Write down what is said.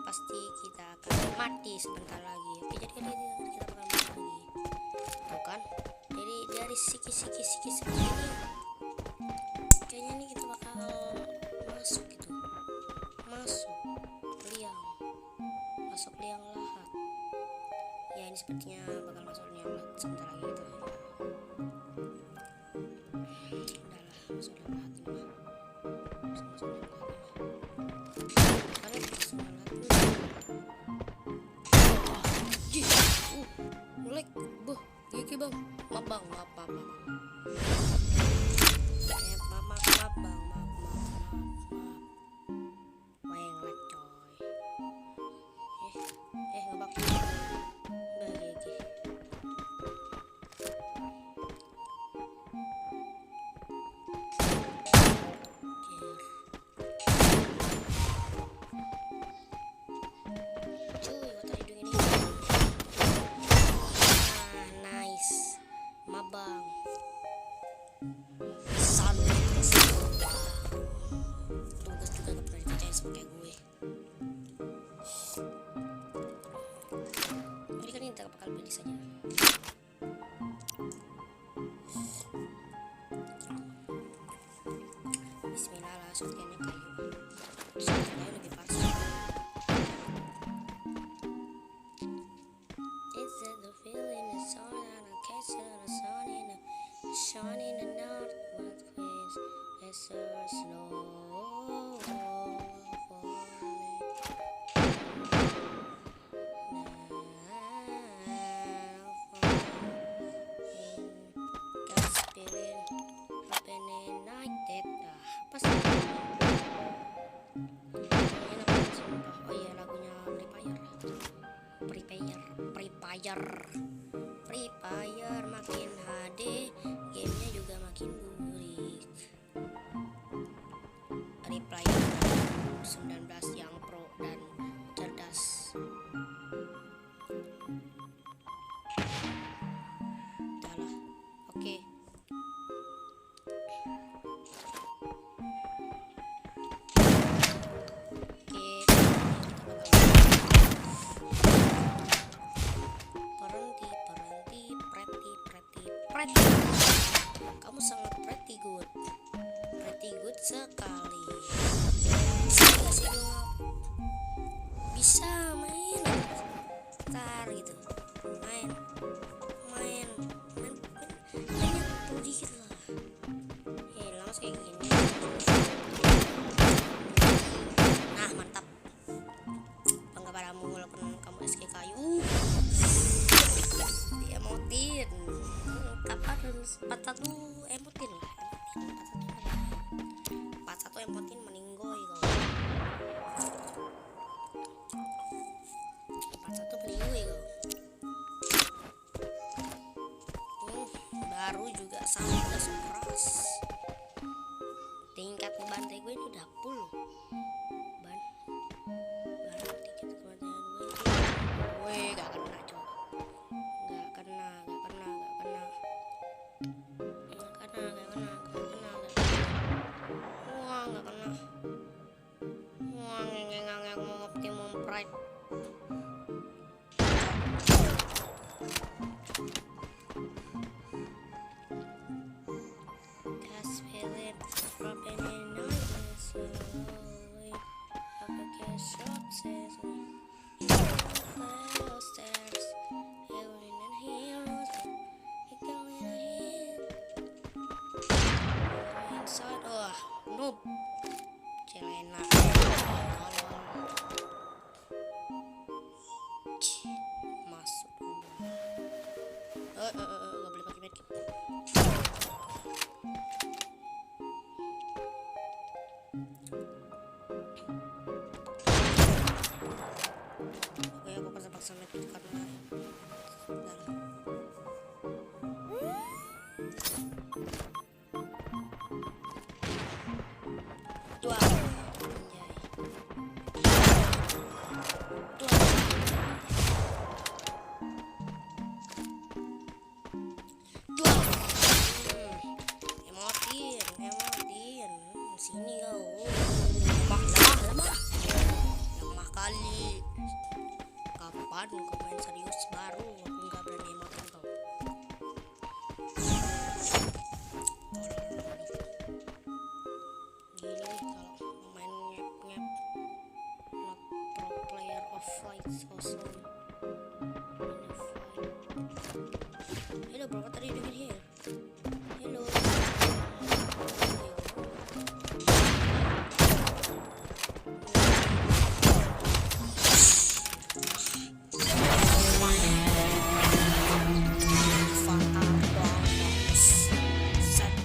pasti kita akan mati sebentar lagi. Oke, jadi kita bakal mati lagi. Tuh kan? Jadi dari siki ini kayaknya nih kita bakal masuk gitu. Masuk liang lahat. Ya, ini sepertinya bakal masuk liang lahat sebentar lagi gitu. Udahlah, masuk liang lahat ini mah. Masuk liang lahat ini mah. Kalian masuk liang lahat ini. Mulai, gigi bang, maaf bang, maaf bang. Kita bakal beli saja. Bismillah lah, shotgunnya kayu. Shotgunnya lebih pas. Is it the feeling the sun and I catch the sun in the sun in the north west it's so slow. Free Fire makin HD, gamenya juga makin burik. Free Fire 19 yang pro dan cerdas. Udahlah, oke. Kamu sangat pretty good sekali. Bisa main ntar gitu, main tuh dikit lah. Lama kayak gini. Nah, mantap. Bangga padamu walaupun kamu SK kayu. Emotin kapan 41 emotin lah. 41 emotin meninggoy kau. 41 meninggoy kau. Baru juga sangat udah keras. Tingkat ngebantai gue ini udah full. Gak kena coy. Gak kena. Wah, ngengeng mau optimum pride. Noob Celena masuk gak boleh pakai medkit. Oke, aku paksa medkit karena fight or some